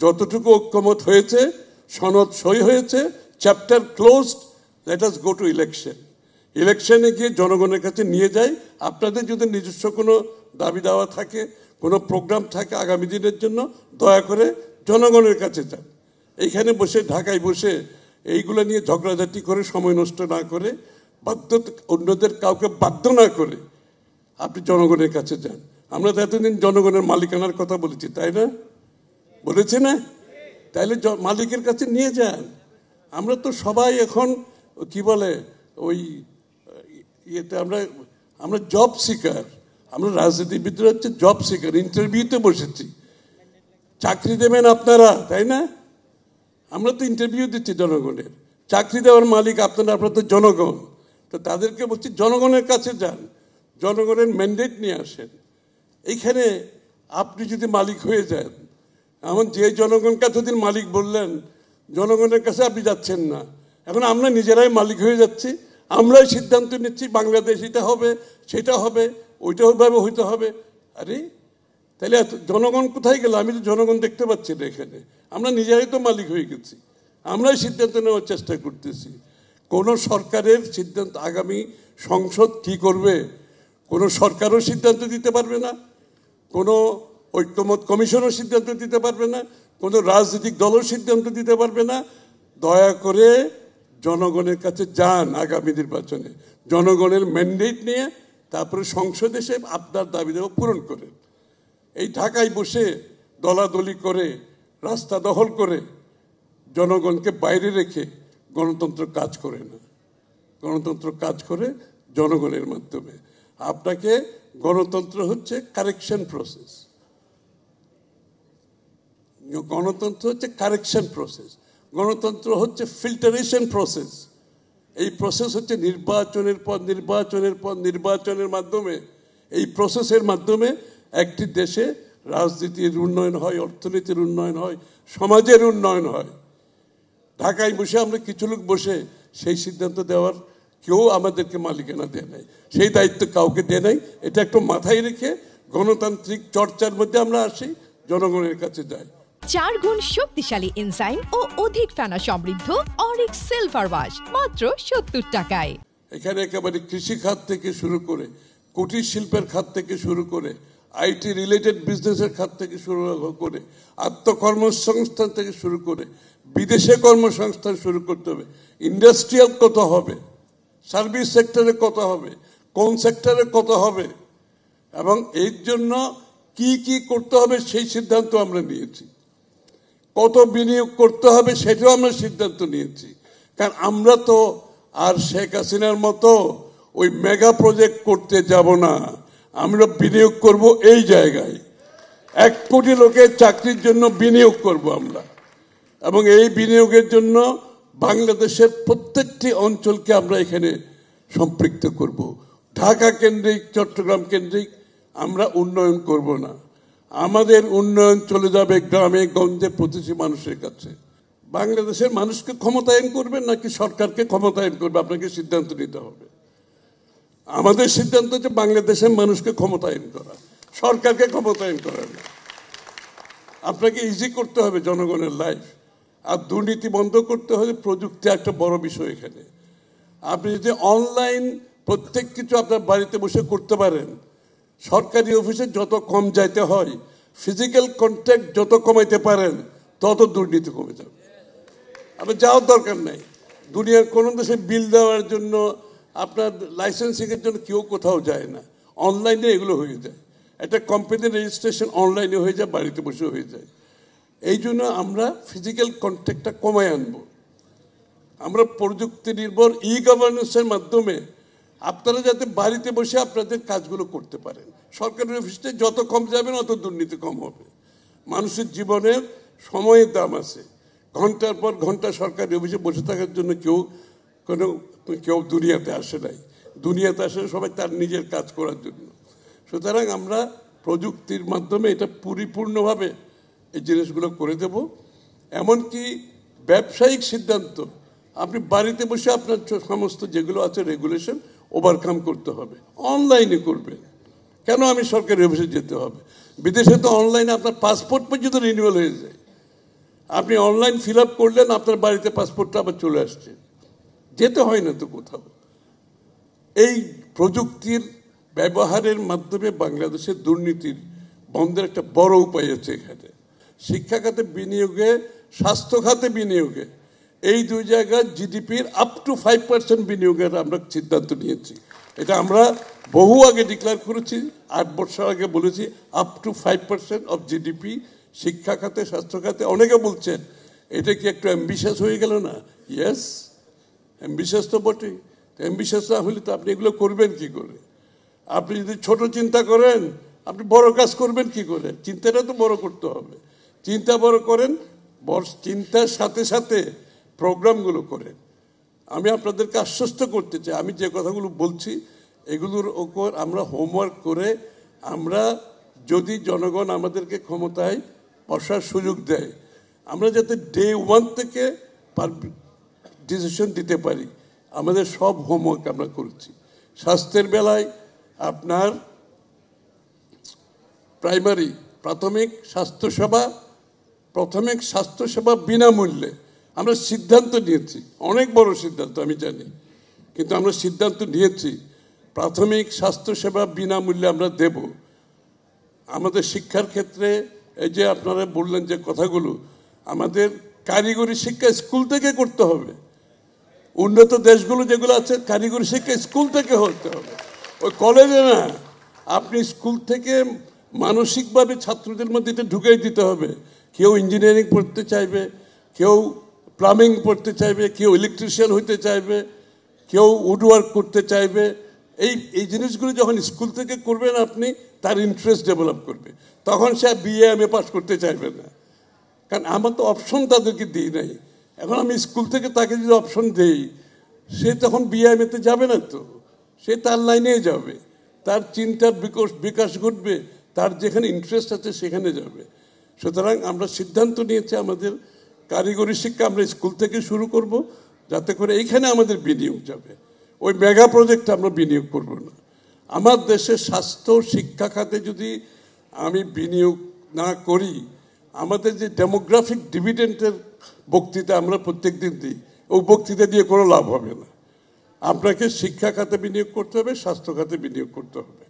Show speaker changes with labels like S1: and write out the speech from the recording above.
S1: যতটুকু ঐক্যমত হয়েছে, সনদ সই হয়েছে, chapter closed, let us go to election. ইলেকশনে গিয়ে জনগণের কাছে নিয়ে যাই। আপনাদের যদি নিজস্ব কোনো দাবি দাওয়া থাকে, কোনো প্রোগ্রাম থাকে আগামী দিনের জন্য, দয়া করে জনগণের কাছে যান। এইখানে বসে, ঢাকায় বসে এইগুলো নিয়ে ঝগড়াঝাটি করে সময় নষ্ট না করে, অন্যদের কাউকে বাধ্য না করে আপনি জনগণের কাছে যান। আমরা তো এতদিন জনগণের মালিকানার কথা বলেছি, তাই না? বলেছি না? তাইলে মালিকের কাছে নিয়ে যান। আমরা তো সবাই এখন কি বলে ওই ইয়েতে আমরা জব সিকার, আমরা রাজনীতিবিদরা হচ্ছে জব সিকার। ইন্টারভিউতে বসেছি, চাকরি দেবেন আপনারা, তাই না? আমরা তো ইন্টারভিউ দিচ্ছি জনগণের, চাকরি দেওয়ার মালিক আপনারা, আপনারা তো জনগণ। তো তাদেরকে বলছি জনগণের কাছে যান, জনগণের ম্যান্ডেট নিয়ে আসেন। এইখানে আপনি যদি মালিক হয়ে যান, এমন যে জনগণকে এতদিন মালিক বললেন, জনগণের কাছে আপনি যাচ্ছেন না, এখন আমরা নিজেরাই মালিক হয়ে যাচ্ছি, আমরাই সিদ্ধান্ত নিচ্ছি বাংলাদেশ এটা হবে, সেটা হবে, ওইটা ভাবে হইতে হবে। আরে তাহলে জনগণ কোথায় গেল? আমি তো জনগণ দেখতে পাচ্ছি না এখানে। আমরা নিজেরাই তো মালিক হয়ে গেছি, আমরাই সিদ্ধান্ত নেওয়ার চেষ্টা করতেছি। কোনো সরকারের সিদ্ধান্ত, আগামী সংসদ কি করবে কোনো সরকারও সিদ্ধান্ত দিতে পারবে না, কোনো ঐক্যমত কমিশনও সিদ্ধান্ত দিতে পারবে না, কোনো রাজনৈতিক দলও সিদ্ধান্ত দিতে পারবে না। দয়া করে জনগণের কাছে যান আগামী নির্বাচনে, জনগণের ম্যান্ডেট নিয়ে তারপরে সংসদে এসে আপনার দাবি দেওয়া পূরণ করেন। এই ঢাকায় বসে দলাদলি করে, রাস্তা দখল করে, জনগণকে বাইরে রেখে গণতন্ত্র কাজ করে না। গণতন্ত্র কাজ করে জনগণের মাধ্যমে। আপনাকে গণতন্ত্র হচ্ছে কারেকশন প্রসেস, গণতন্ত্র হচ্ছে কারেকশন প্রসেস, গণতন্ত্র হচ্ছে ফিল্টারেশন প্রসেস। এই প্রসেস হচ্ছে নির্বাচনের পর নির্বাচনের পর নির্বাচনের মাধ্যমে, এই প্রসেসের মাধ্যমে একটি দেশে রাজনীতির উন্নয়ন হয়, অর্থনীতির উন্নয়ন হয়, সমাজের উন্নয়ন হয়। ঢাকায় বসে আমরা কিছু লোক বসে সেই সিদ্ধান্ত দেওয়ার কেউ আমাদেরকে মালিকানা দেয় নাই, সেই দায়িত্ব কাউকে দেয় নাই। এটা একটু মাথায় রেখে গণতান্ত্রিক চর্চার মধ্যে আমরা আসি, জনগণের কাছে যাই।
S2: 4 গুণ শক্তিশালী এনজাইম ও অধিক ফেনা সমৃদ্ধ অরিক্স সিলভার ওয়াশ মাত্র 70 টাকায়।
S1: এখানে একেবারে কৃষি খাত থেকে শুরু করে, কুটির শিল্পের খাত থেকে শুরু করে, আইটি রিলেটেড বিজনেসের খাত থেকে শুরু করে, আত্মকর্মসংস্থান থেকে শুরু করে, বিদেশে কর্মসংস্থান শুরু করতে হবে। ইন্ডাস্ট্রিয়াল কত হবে, সার্ভিস সেক্টরে কত হবে, কোন সেক্টরে কত হবে, এবং এর জন্য কি কি করতে হবে সেই সিদ্ধান্ত আমরা নিয়েছি। কত বিনিয়োগ করতে হবে সেটাও আমরা সিদ্ধান্ত নিয়েছি। কারণ আমরা তো আর শেখ হাসিনার মতো ওই মেগা প্রজেক্ট করতে যাব না, আমরা বিনিয়োগ করব এই জায়গায়। 1 কোটি লোকের চাকরির জন্য বিনিয়োগ করব আমরা, এবং এই বিনিয়োগের জন্য বাংলাদেশের প্রত্যেকটি অঞ্চলকে আমরা এখানে সম্পৃক্ত করব। ঢাকা কেন্দ্রিক, চট্টগ্রাম কেন্দ্রিক আমরা উন্নয়ন করব না। আমাদের উন্নয়ন চলে যাবে গ্রামে গঞ্জে, প্রতিটি মানুষের কাছে। বাংলাদেশের মানুষকে ক্ষমতায়ন করবেন নাকি সরকারকে ক্ষমতায়ন করবে, আপনাকে সিদ্ধান্ত নিতে হবে। আমাদের সিদ্ধান্ত হচ্ছে বাংলাদেশের মানুষকে ক্ষমতায়ন করা, সরকারকে ক্ষমতায়ন করা না। আপনাকে ইজি করতে হবে জনগণের লাইফ, আর দুর্নীতি বন্ধ করতে হবে। প্রযুক্তি একটা বড় বিষয় এখানে। আপনি যদি অনলাইন প্রত্যেক কিছু আপনার বাড়িতে বসে করতে পারেন, সরকারি অফিসে যত কম যাইতে হয়, ফিজিক্যাল কন্ট্যাক্ট যত কমাইতে পারেন, তত দুর্নীতি কমে যাবে। আপনার যাওয়ার দরকার নাই। দুনিয়ার কোনো দেশে বিল দেওয়ার জন্য, আপনার লাইসেন্সিংয়ের জন্য কেউ কোথাও যায় না, অনলাইনে এগুলো হয়ে যায়। একটা কোম্পানির রেজিস্ট্রেশন অনলাইনে হয়ে যায়, বাড়িতে বসে হয়ে যায়। এই জন্য আমরা ফিজিক্যাল কন্ট্যাক্টটা কমায় আনবো। আমরা প্রযুক্তি নির্ভর গভর্নেন্সের মাধ্যমে আপনারা যাতে বাড়িতে বসে আপনাদের কাজগুলো করতে পারেন। সরকারি অফিসে যত কম যাবেন অত দুর্নীতি কম হবে। মানুষের জীবনের সময়ের দাম আছে। ঘন্টার পর ঘন্টা সরকারি অফিসে বসে থাকার জন্য কেউ দুনিয়াতে আসে নাই। দুনিয়াতে আসে সবাই তার নিজের কাজ করার জন্য। সুতরাং আমরা প্রযুক্তির মাধ্যমে এটা পরিপূর্ণভাবে এই জিনিসগুলো করে দেব। এমনকি ব্যবসায়িক সিদ্ধান্ত আপনি বাড়িতে বসে আপনার সমস্ত যেগুলো আছে রেগুলেশন ওভারকাম করতে হবে, অনলাইনে করবেন। কেন আমি সরকারি অফিসে যেতে হবে? বিদেশে তো অনলাইনে আপনার পাসপোর্ট পর্যন্ত রিনিউয়াল হয়ে যায়। আপনি অনলাইন ফিল আপ করলেন, আপনার বাড়িতে পাসপোর্টটা আবার চলে আসছে, যেতে হয় না তো কোথাও। এই প্রযুক্তির ব্যবহারের মাধ্যমে বাংলাদেশের দুর্নীতির বন্ধের একটা বড় উপায় আছে এখানে। শিক্ষা খাতে বিনিয়োগে, স্বাস্থ্য খাতে বিনিয়োগে, এই দুই জায়গায় জিডিপির আপ টু 5% বিনিয়োগের আমরা সিদ্ধান্ত নিয়েছি। এটা আমরা বহু আগে ডিক্লেয়ার করেছি, 8 বছর আগে বলেছি আপ টু 5% অফ জিডিপি শিক্ষা খাতে, স্বাস্থ্য খাতে। অনেকে বলছেন এটা কি একটু অ্যাম্বিশাস হয়ে গেল না? ইয়েস, অ্যাম্বিশাস তো বটেই। অ্যাম্বিশাস না হলে তো আপনি এগুলো করবেন কি করে? আপনি যদি ছোট চিন্তা করেন, আপনি বড় কাজ করবেন কি করে? চিন্তাটা তো বড় করতে হবে। চিন্তা বড় করেন, চিন্তার সাথে সাথে প্রোগ্রামগুলো করেন। আমি আপনাদেরকে আশ্বস্ত করতে চাই, আমি যে কথাগুলো বলছি এগুলোর ওপর আমরা হোমওয়ার্ক করে, আমরা যদি জনগণ আমাদেরকে ক্ষমতায় বসার সুযোগ দেয়, আমরা যাতে ডে 1 থেকে ডিসিশন দিতে পারি, আমাদের সব হোমওয়ার্ক আমরা করেছি। স্বাস্থ্যের বেলায় আপনার প্রাথমিক স্বাস্থ্যসেবা বিনামূল্যে আমরা সিদ্ধান্ত নিয়েছি। অনেক বড় সিদ্ধান্ত আমি জানি, কিন্তু আমরা সিদ্ধান্ত নিয়েছি প্রাথমিক স্বাস্থ্যসেবা বিনামূল্যে আমরা দেব। আমাদের শিক্ষার ক্ষেত্রে এই যে আপনারা বললেন যে কথাগুলো, আমাদের কারিগরি শিক্ষা স্কুল থেকে করতে হবে। উন্নত দেশগুলো যেগুলো আছে কারিগরি শিক্ষা স্কুল থেকে হতে হবে, ওই কলেজে না। আপনি স্কুল থেকে মানসিকভাবে ছাত্রদের মধ্যে এটা ঢুকিয়ে দিতে হবে। কেউ ইঞ্জিনিয়ারিং পড়তে চাইবে, কেউ প্লাম্বিং পড়তে চাইবে, কেউ ইলেকট্রিশিয়ান হইতে চাইবে, কেউ উডওয়ার্ক করতে চাইবে। এই জিনিসগুলো যখন স্কুল থেকে করবেন আপনি, তার ইন্টারেস্ট ডেভেলপ করবে। তখন সে বিএ এমএ পাস করতে চাইবে না, কারণ আমার তো অপশন তাদেরকে দিই নাই। এখন আমি স্কুল থেকে তাকে যদি অপশন দেই, সে তখন বিএ এমএতে যাবে না, তো সে তার লাইনেই যাবে, তার চিন্তার বিকাশ ঘটবে, তার যেখানে ইন্টারেস্ট আছে সেখানে যাবে। সুতরাং আমরা সিদ্ধান্ত নিয়েছি আমাদের কারিগরি শিক্ষা আমরা স্কুল থেকে শুরু করব, যাতে করে এইখানে আমাদের বিনিয়োগ যাবে। ওই মেগা প্রজেক্টে আমরা বিনিয়োগ করব না। আমার দেশের স্বাস্থ্য শিক্ষা খাতে যদি আমি বিনিয়োগ না করি, আমাদের যে ডেমোগ্রাফিক ডিভিডেন্টের বক্তৃতা আমরা প্রত্যেক দিন দিই, ওই বক্তৃতা দিয়ে কোনো লাভ হবে না। আপনাকে শিক্ষা খাতে বিনিয়োগ করতে হবে, স্বাস্থ্য খাতে বিনিয়োগ করতে হবে।